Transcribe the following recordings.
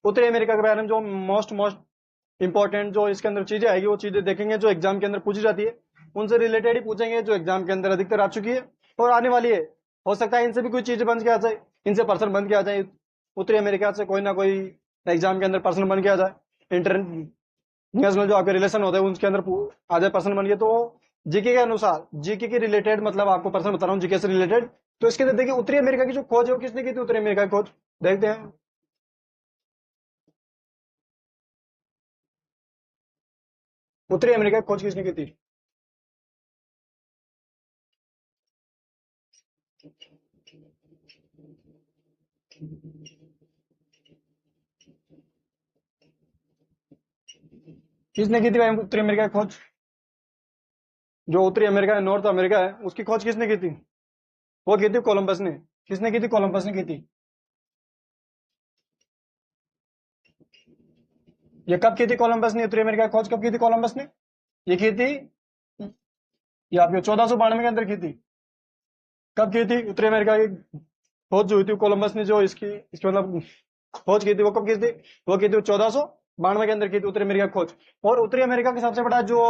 उत्तरी अमेरिका के बारे में जो मोस्ट मोस्ट इंपॉर्टेंट जो इसके अंदर चीजें आएगी, वो चीजें देखेंगे जो एग्जाम के अंदर पूछी जाती है, उनसे रिलेटेड ही पूछेंगे जो एग्जाम के अंदर अधिकतर आ चुकी है और आने वाली है। हो सकता है इनसे भी कोई चीजें बन के आ जाए, इनसे पर्सन बन के आ जाए, उत्तरी अमेरिका से कोई ना कोई एग्जाम के अंदर पर्सन बन के आ जाए, इंटरनेशनल जो आपके रिलेशन होते हैं उसके अंदर आ जाए पर्सन बन के। तो जीके के अनुसार, जीके के रिलेटेड मतलब आपको पर्सन बता रहा हूँ जीके से रिलेटेड, तो इसके अंदर देखिए उत्तरी अमेरिका की जो खोज है वो किसने की थी, उत्तरी अमेरिका की खोज देखते हैं। उत्तरी अमेरिका की खोज किसने की थी? किसने की थी भाई उत्तरी अमेरिका की खोज? जो उत्तरी अमेरिका है, नॉर्थ अमेरिका है, उसकी खोज किसने की थी? वो की थी कोलंबस ने। किसने की थी? कोलंबस ने की थी। ये कब की थी कोलंबस ने उत्तरी अमेरिका की खोज? कब की थी कोलंबस ने? ये की थी, ये आपके 1492 के अंदर की थी। कब की थी उत्तरी अमेरिका की खोज जो हुई थी कोलंबस ने, जो इसकी मतलब खोज की थी, वो कब की थी? वो की थी 1492 के अंदर की थी उत्तरी अमेरिका की खोज। और उत्तरी अमेरिका का सबसे बड़ा जो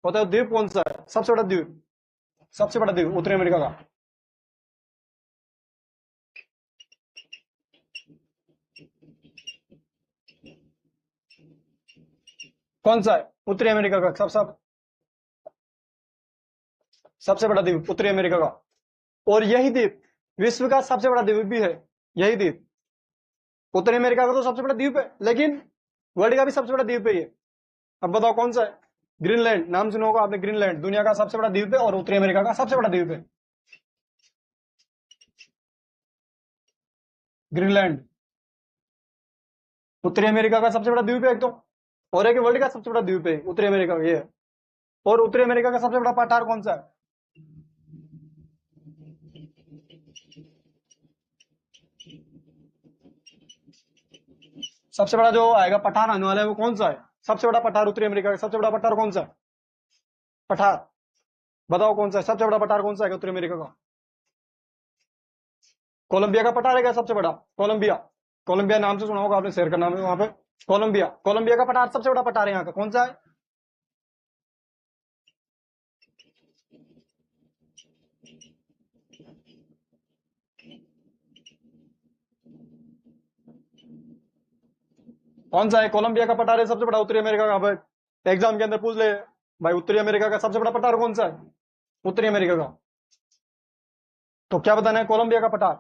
होता है द्वीप कौन सा है? सबसे बड़ा द्वीप, सबसे बड़ा द्वीप उत्तरी अमेरिका का कौन सा है? उत्तरी अमेरिका का सबसे बड़ा द्वीप उत्तरी अमेरिका का। और यही द्वीप विश्व का सबसे बड़ा द्वीप भी है। यही द्वीप उत्तरी अमेरिका का तो सबसे बड़ा द्वीप है, लेकिन वर्ल्ड का भी सबसे बड़ा द्वीप है ये। अब बताओ कौन सा है? ग्रीनलैंड, नाम सुना होगा आपने, ग्रीनलैंड दुनिया का सबसे बड़ा द्वीप है और उत्तरी अमेरिका का सबसे बड़ा द्वीप है ग्रीनलैंड। उत्तरी अमेरिका का सबसे बड़ा द्वीप है एक तो, और एक वर्ल्ड का सबसे बड़ा द्वीप है उत्तरी अमेरिका का ये है। और उत्तरी अमेरिका का सबसे बड़ा पठार कौन सा है? सबसे बड़ा जो आएगा पठार आने वाला है वो कौन सा है? सबसे बड़ा पठार उत्तरी अमेरिका का सबसे बड़ा पठार कौन सा है? पठार बताओ कौन सा है? सबसे बड़ा पठार कौन सा है उत्तरी अमेरिका का? कोलंबिया का पठार है क्या सबसे बड़ा? कोलंबिया, कोलंबिया नाम से सुना होगा आपने, शहर का नाम है वहां पे। कोलंबिया, कोलंबिया का पठार सबसे बड़ा पठार है यहाँ का, कौन सा है? कौन सा है? कोलंबिया का पठार है सबसे बड़ा उत्तरी अमेरिका का। भाई एग्जाम के अंदर पूछ ले भाई, उत्तरी अमेरिका का सबसे बड़ा पठार कौन सा है उत्तरी अमेरिका का? तो क्या बताना है? कोलंबिया का पठार।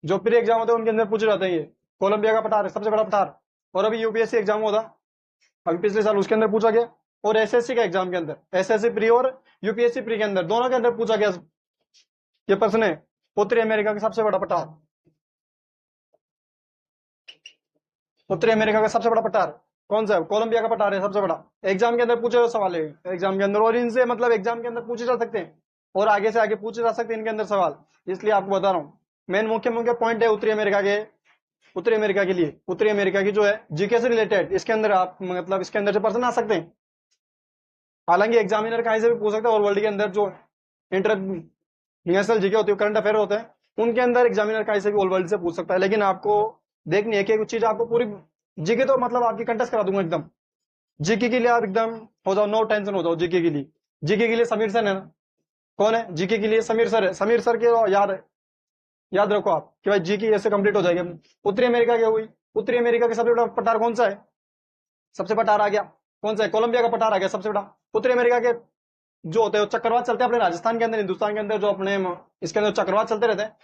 जो प्री एग्जाम होते हैं उनके अंदर पूछे जाते हैं ये, कोलंबिया का पठार है सबसे बड़ा पठार। और अभी यूपीएससी एग्जाम होता, अभी पिछले साल उसके अंदर पूछा गया, और एसएससी के एग्जाम के अंदर, एसएससी प्री और यूपीएससी प्री के अंदर दोनों के अंदर पूछा गया ये प्रश्न है, उत्तरी अमेरिका का सबसे बड़ा पठार। उत्तरी अमेरिका का सबसे बड़ा पठार कौन सा है? कोलंबिया का पठार है सबसे बड़ा। एग्जाम के अंदर पूछे हुए सवाल है एग्जाम के अंदर, और इनसे मतलब एग्जाम के अंदर पूछे जा सकते हैं और आगे से आगे पूछे जा सकते हैं इनके अंदर सवाल, इसलिए आपको बता रहा हूँ। मेन मुख्य मुख्य पॉइंट है उत्तरी अमेरिका के, उत्तरी अमेरिका के लिए, उत्तरी अमेरिका की जो है जीके से रिलेटेड, इसके अंदर आप मतलब इसके अंदर से पर्सन आ सकते हैं। हालांकि एग्जामिनर कहीं से भी पूछ सकते हैं, और वर्ल्ड के अंदर जो इंटरनेशनल जीके होती है, करंट अफेयर होते हैं, उनके अंदर एग्जामिनर कहीं से भी ऑल वर्ल्ड से पूछ सकता है। लेकिन आपको देखनी है कि कुछ चीज आपको पूरी जीके तो मतलब आपकी कंटेस्ट करा दूंगा एकदम। जीके के लिए आप एकदम हो जाओ, नो टेंशन हो जाओ जीके के लिए। जीके के लिए समीर सर है ना? कौन है जीके के लिए? समीर सर है। समीर सर के याद है, याद रखो आप कि भाई जीके ऐसे कंप्लीट हो जाएगी। उत्तरी अमेरिका की हुई, उत्तरी अमेरिका के सबसे बड़ा पठार कौन सा है? सबसे पठार आ गया कौन सा है? कोलंबिया का पठार आ गया सबसे बड़ा। उत्तरी अमेरिका के जो होते हैं चक्रवात चलते हैं अपने राजस्थान के अंदर, हिंदुस्तान के अंदर जो अपने इसके अंदर चक्रवात चलते रहते हैं,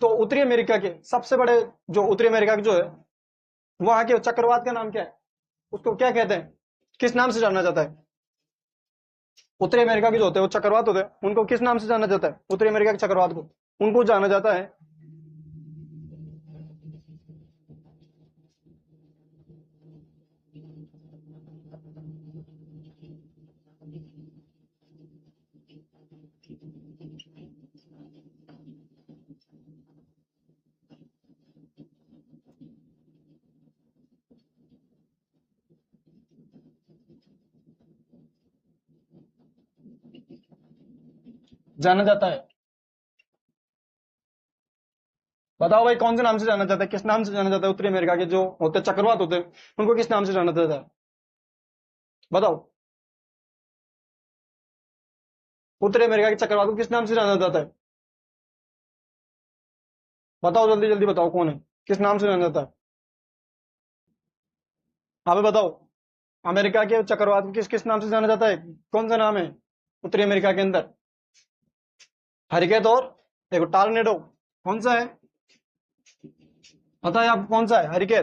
तो उत्तरी अमेरिका के सबसे बड़े जो उत्तरी अमेरिका के जो है वहां के चक्रवात का नाम क्या है? उसको क्या कहते हैं? किस नाम से जाना जाता है? उत्तरी अमेरिका के जो होते हैं वो चक्रवात होते हैं, उनको किस नाम से जाना जाता है? उत्तरी अमेरिका के चक्रवात को उनको जाना जाता है, जाना जाता है। बताओ भाई, कौन से नाम से जाना जाता है, किस नाम से जाना जाता है उत्तरी अमेरिका के जो होते हैं चक्रवात होते हैं, उनको किस नाम से जाना जाता है? बताओ, उत्तरी अमेरिका के चक्रवात को किस नाम से जाना जाता है? बताओ जल्दी जल्दी बताओ, कौन है, किस नाम से जाना जाता है? हाँ भाई बताओ, अमेरिका के चक्रवात को किस किस नाम से जाना जाता है? कौन सा नाम है उत्तरी अमेरिका के अंदर? हरिकेन और देखो टार्नेडो, कौन सा है? पता है आपको कौन सा है हरिकेन?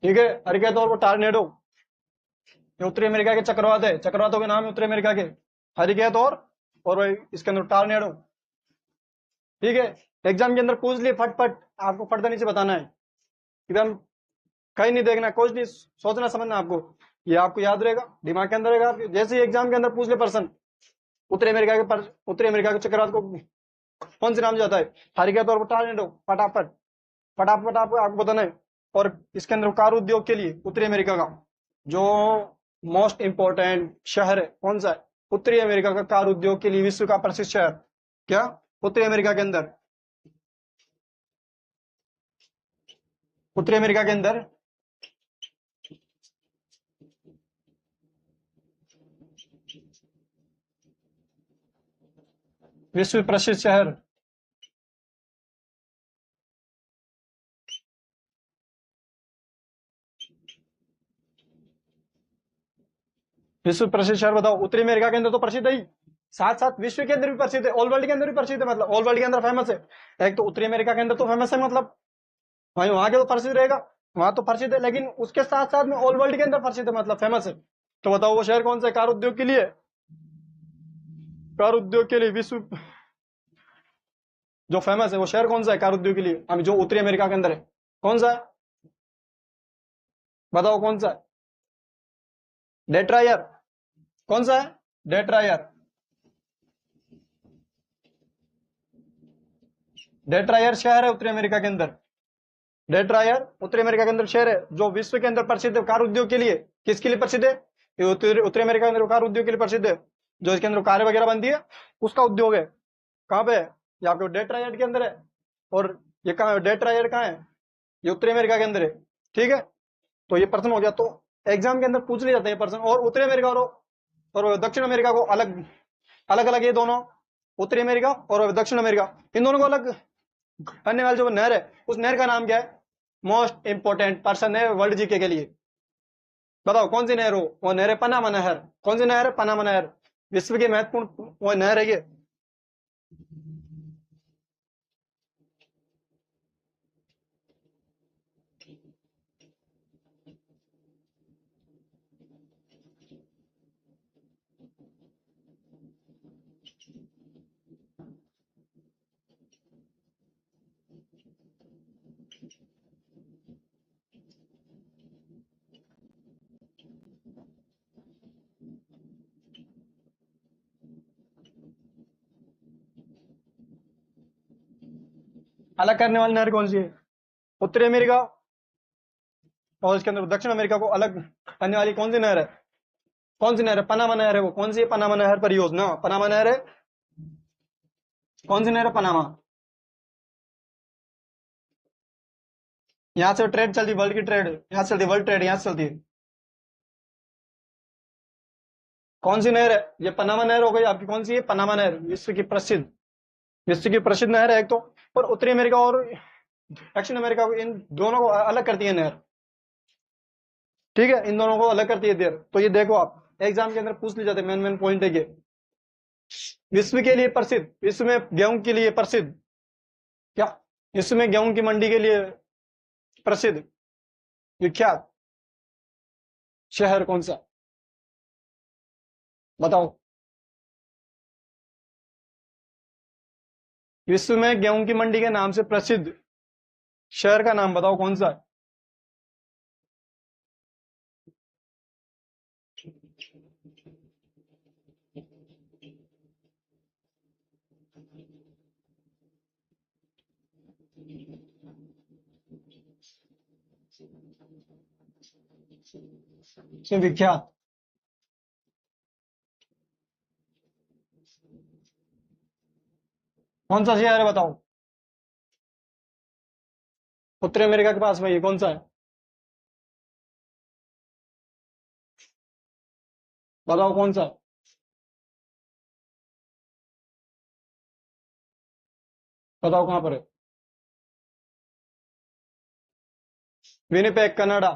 ठीक है, हरिकेन और वो टार्नेडो, ये उत्तरी अमेरिका के चक्रवात है, चक्रवातों के नाम है उत्तरी अमेरिका के, हरिकेन और वो इसके अंदर टार्नेडो। ठीक है, एग्जाम के अंदर पूछ लिए फट फट, आपको फट नीचे बताना है एकदम, कहीं नहीं देखना, कुछ नहीं सोचना समझना आपको, ये आपको याद रहेगा, दिमाग के अंदर रहेगा आपके। जैसे ही एग्जाम के अंदर पूछ ले पर्सन, उत्तरी अमेरिका के चक्रवात को कौन से नाम जाता है, हरिकेन और टार्नेडो, फटाफट फटाफट आपको बताना है। और इसके अंदर कार उद्योग के लिए उत्तरी अमेरिका का जो मोस्ट इंपॉर्टेंट शहर है कौन सा है? उत्तरी अमेरिका का कार उद्योग के लिए विश्व का प्रसिद्ध शहर क्या? उत्तरी अमेरिका के अंदर, उत्तरी अमेरिका के अंदर विश्व प्रसिद्ध शहर, विश्व प्रसिद्ध शहर बताओ। उत्तरी अमेरिका के अंदर तो प्रसिद्ध है ही, साथ साथ विश्व के अंदर भी प्रसिद्ध है, ऑल वर्ल्ड के अंदर भी प्रसिद्ध है, मतलब ऑल वर्ल्ड के अंदर फेमस है। एक तो उत्तरी अमेरिका के अंदर तो फेमस है, मतलब वहीं वहां के तो प्रसिद्ध रहेगा, वहां तो प्रसिद्ध है, लेकिन उसके साथ साथ में ऑल वर्ल्ड के अंदर प्रसिद्ध है, मतलब फेमस है। तो बताओ वो शहर कौन सा है कार उद्योग के लिए? कार उद्योग के लिए विश्व जो फेमस है वो शहर कौन सा है कार उद्योग के लिए, हम जो उत्तरी अमेरिका के अंदर है, कौन सा है? बताओ कौन सा है? डेट्रायर, कौन सा है? डेट्रायर, डेट्रायर शहर है उत्तरी अमेरिका के अंदर, डेट्रायर उत्तरी अमेरिका के अंदर शहर है जो विश्व के अंदर प्रसिद्ध है कार उद्योग के लिए। किसके लिए प्रसिद्ध है? ये उत्तरी अमेरिका के अंदर कार उद्योग के लिए प्रसिद्ध है, जो इसके अंदर कारें वगैरह बनती है उसका उद्योग है। कहाँ पे है? ये आपके डेट्रायड के अंदर है। और ये कहाँ है, डेट्रायड कहाँ है? ये उत्तरी अमेरिका के अंदर है। ठीक है, तो ये पर्सन हो गया। तो एग्जाम के अंदर पूछ लिए जाते हैं पर्सन, और उत्तरी अमेरिका और दक्षिण अमेरिका को अलग अलग अलग, ये दोनों उत्तरी अमेरिका और दक्षिण अमेरिका, इन दोनों को अलग करने वाली जो नहर है, उस नहर का नाम क्या है? मोस्ट इंपोर्टेंट पर्सन है वर्ल्ड जीके के लिए। बताओ कौन सी नहर हो? वो नहर है पनामा नहर। कौन सी नहर है? पनामा नहर, विश्व की महत्वपूर्ण वो नहर है ये। अलग करने वाली नहर कौन सी है? उत्तरी अमेरिका और इसके अंदर दक्षिण अमेरिका को अलग करने वाली कौन सी नहर है? कौन सी नहर है? पनामा नहर है। वो कौन सी है? पनामा नहर परियोजना, पनामा नहर है। कौन सी नहर है? पनामा। यहाँ से ट्रेड चलती, वर्ल्ड की ट्रेड यहाँ से चलती, वर्ल्ड ट्रेड यहाँ से चलती है। कौन सी नहर है? ये पनामा नहर हो गई आपकी। कौन सी है? पनामा नहर, विश्व की प्रसिद्ध नहर है एक तो। और उत्तरी अमेरिका और दक्षिण अमेरिका को, इन दोनों को अलग करती है नहर। ठीक है, इन दोनों को अलग करती है नहर। तो ये देखो आप एग्जाम के अंदर पूछ ली जाते, मेन मेन पॉइंट है ये। विश्व के लिए प्रसिद्ध, विश्व में गेहूं के लिए प्रसिद्ध क्या? विश्व में गेहूं की मंडी के लिए प्रसिद्ध विख्यात शहर कौन सा? बताओ, विश्व में गेहूं की मंडी के नाम से प्रसिद्ध शहर का नाम बताओ कौन सा है? से विख्यात? कौन सा शहर है बताओ? उत्तरी अमेरिका के पास में ये कौन सा है? बताओ कौन सा है? बताओ कहां पर है? Winnipeg Canada.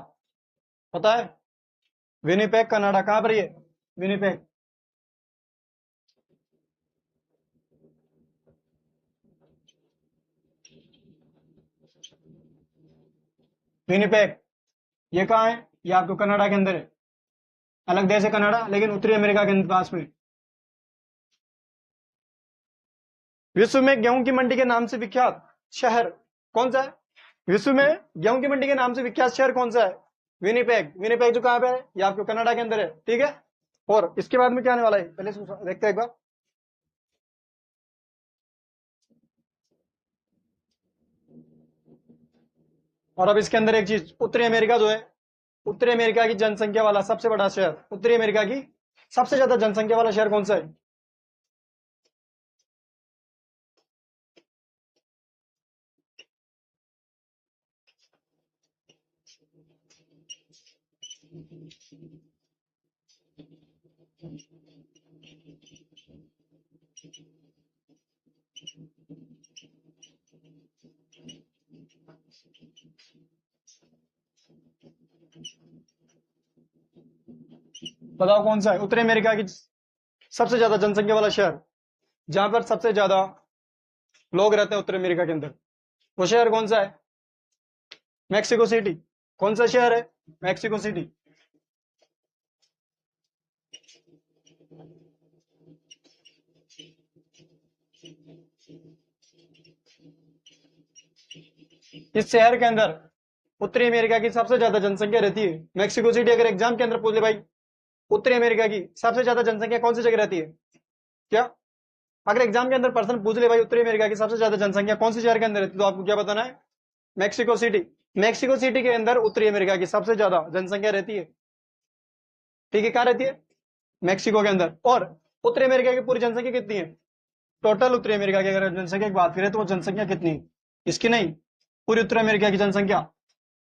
पता है? विनिपेग कनाडा कहां पर ये? विनिपेग। विनिपेग ये कहाँ है? ये आपको कनाडा के अंदर है। अलग देश है कनाडा, लेकिन उत्तरी अमेरिका के पास में। विश्व में गेहूं की मंडी के नाम से विख्यात शहर कौन सा है? विश्व में गेहूं की मंडी के नाम से विख्यात शहर कौन सा है? विनिपेग। विनिपेग जो कहाँ पे है? ये आपको कनाडा के अंदर है, ठीक है। और इसके बाद में क्या आने वाला है, पहले इसको देखते हैं एक बार। और अब इसके अंदर एक चीज, उत्तरी अमेरिका जो है, उत्तरी अमेरिका की जनसंख्या वाला सबसे बड़ा शहर, उत्तरी अमेरिका की सबसे ज्यादा जनसंख्या वाला शहर कौन सा है? बताओ कौन सा है उत्तरी अमेरिका की सबसे ज्यादा जनसंख्या वाला शहर, जहां पर सबसे ज्यादा लोग रहते हैं उत्तरी अमेरिका के अंदर? वो शहर कौन सा है? Mexico city. कौन सा शहर है? Mexico city. इस शहर के अंदर उत्तरी अमेरिका की सबसे ज्यादा जनसंख्या रहती है। मैक्सिको सिटी अगर एग्जाम के अंदर पूछ ले भाई, उत्तरी अमेरिका की सबसे ज्यादा जनसंख्या कौन सी जगह रहती है, क्या? अगर एग्जाम के अंदर पर्सन पूछ ले भाई उत्तरी अमेरिका की सबसे ज्यादा जनसंख्या कौन से शहर के अंदर रहती है, तो आपको क्या बताना है? Mexico city. मैक्सिको सिटी के अंदर उत्तरी अमेरिका की सबसे ज्यादा जनसंख्या रहती है, ठीक है। कहाँ रहती है? मैक्सिको के अंदर। और उत्तरी अमेरिका की पूरी जनसंख्या कितनी है? टोटल उत्तरी अमेरिका की अगर जनसंख्या की बात करें तो वो जनसंख्या कितनी है? इसकी नहीं, पूरी उत्तरी अमेरिका की जनसंख्या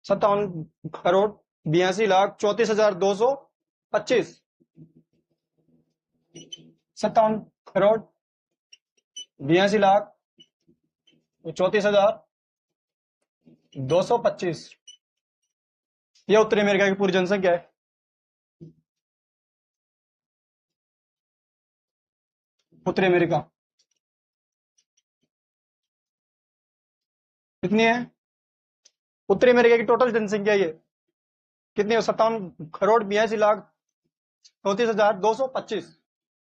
57 करोड़ 82 लाख 34,225। 57 करोड़ 82 लाख 34,225, ये उत्तरी अमेरिका की पूरी जनसंख्या है। उत्तरी अमेरिका कितनी है? उत्तरी अमेरिका की टोटल जनसंख्या ये कितनी है? 57 करोड़ 82 लाख 34,225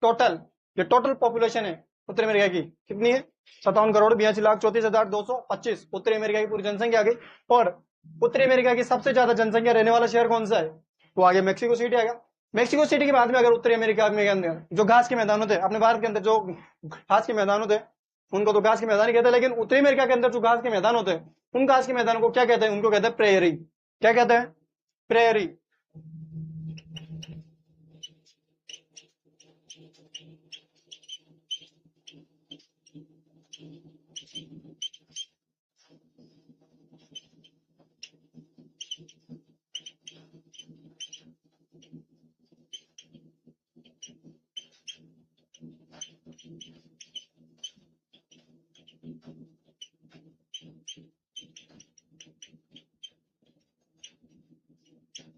टोटल। ये टोटल पॉपुलेशन है उत्तरी अमेरिका की, कितनी है? 57 करोड़ 82 लाख 34,225 उत्तरी अमेरिका की पूरी जनसंख्या आ गई। और उत्तरी अमेरिका की सबसे ज्यादा जनसंख्या रहने वाला शहर कौन सा है? वो आगे मैक्सिको सिटी आ गया। मैक्सिको सिटी के बाद में अगर उत्तरी अमेरिका में अंदर जो घास के मैदान होते हैं, अपने भारत के अंदर जो घास के मैदान होते हैं उनको तो घास के मैदान ही कहते हैं, लेकिन उत्तरी अमेरिका के अंदर जो घास के मैदान होते हैं उन घास के मैदानों को क्या कहते हैं? उनको कहते हैं प्रेयरी। क्या कहते हैं? प्रेयरी।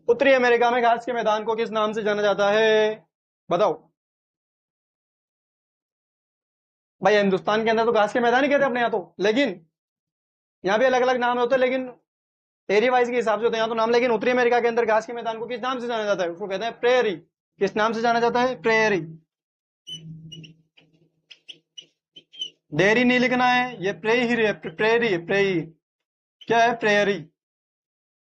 उत्तरी अमेरिका में घास के मैदान को किस नाम से जाना जाता है, बताओ? भाई हिंदुस्तान के अंदर तो घास के मैदान ही कहते हैं अपने यहाँ तो, लेकिन यहाँ भी अलग अलग नाम होते हैं, लेकिन एरिया वाइज के हिसाब से होते हैं यहाँ तो नाम। लेकिन उत्तरी अमेरिका के अंदर घास के मैदान को किस नाम से जाना जाता है? उसको कहते हैं प्रेयरी। किस नाम से जाना जाता है? प्रेयरी। डेयरी नहीं लिखना है, ये प्रेयरी है, प्रेयरी है, प्रेयरी। क्या है? प्रेयरी।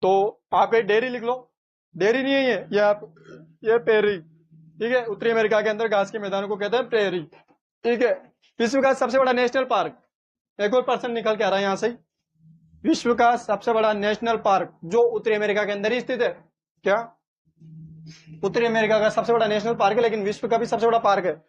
तो आप एक डेयरी लिख लो, डेयरी नहीं है ये आप, ये प्रेयरी, ठीक है। उत्तरी अमेरिका के अंदर घास के मैदानों को कहते हैं प्रेयरी, ठीक है। विश्व का सबसे बड़ा नेशनल पार्क, एक और पर्सन निकल के आ रहा है यहाँ से, विश्व का सबसे बड़ा नेशनल पार्क जो उत्तरी अमेरिका के अंदर ही स्थित है। क्या? उत्तरी अमेरिका का सबसे बड़ा नेशनल पार्क है, लेकिन विश्व का भी सबसे बड़ा पार्क है।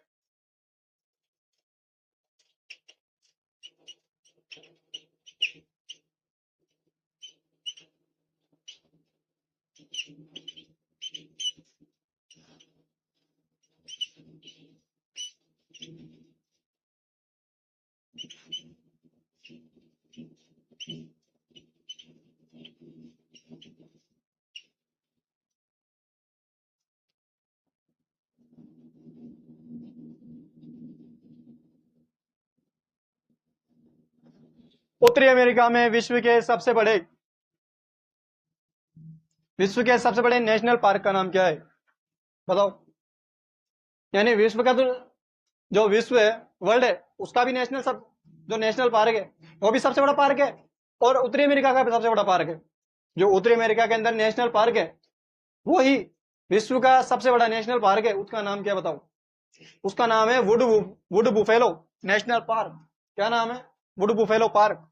उत्तरी अमेरिका में विश्व के सबसे बड़े नेशनल पार्क का नाम क्या है? बताओ। यानी विश्व का तो जो विश्व है, वर्ल्ड है, उसका भी जो नेशनल पार्क है वो भी सबसे बड़ा पार्क है, और उत्तरी अमेरिका का भी सबसे बड़ा पार्क है। जो उत्तरी अमेरिका के अंदर नेशनल पार्क है वो ही विश्व का सबसे बड़ा नेशनल पार्क है। उसका नाम क्या बताओ? उसका नाम है वुड बुफेलो नेशनल पार्क। क्या नाम है? Would buffalo park.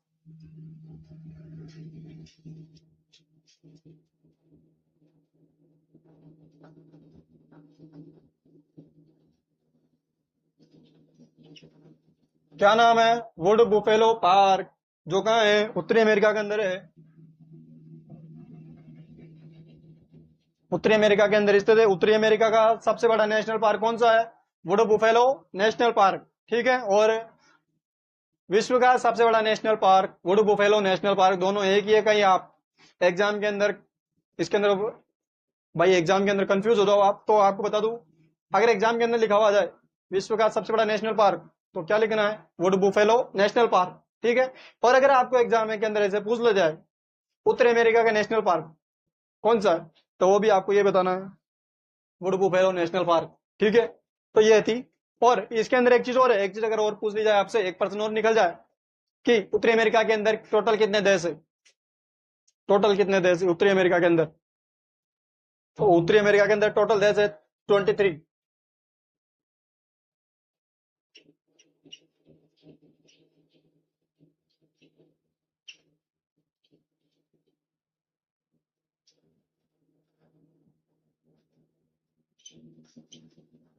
क्या नाम है? Would buffalo park. जो कहाँ है? उत्तरी अमेरिका के अंदर है। उत्तरी अमेरिका के अंदर स्थित है। उत्तरी अमेरिका का सबसे बड़ा नेशनल पार्क कौन सा है? Would buffalo national park. ठीक है। और विश्व का सबसे बड़ा national park would buffalo national park, दोनों एक ही है। कहीं आप एग्जाम के अंदर इसके अंदर भाई एग्जाम के अंदर कंफ्यूज हो जाओ आप, तो आपको बता दूं, अगर एग्जाम के अंदर लिखा हुआ जाए विश्व का सबसे बड़ा नेशनल पार्क, तो क्या लिखना है? Would buffalo national park. ठीक है। और अगर आपको एग्जाम के अंदर ऐसे पूछ लिया जाए उत्तरी अमेरिका का नेशनल पार्क कौन सा है, तो वो भी आपको ये बताना है, वुड बुफेलो नेशनल पार्क। ठीक है। तो ये थी। और इसके अंदर एक चीज और है, एक चीज अगर और पूछ ली जाए आपसे, एक प्रश्न और निकल जाए कि उत्तरी अमेरिका के अंदर टोटल कितने देश है? टोटल कितने देश है उत्तरी अमेरिका के अंदर? तो उत्तरी अमेरिका के अंदर टोटल देश है 23।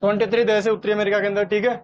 23 देश है उत्तरी अमेरिका के अंदर। ठीक है।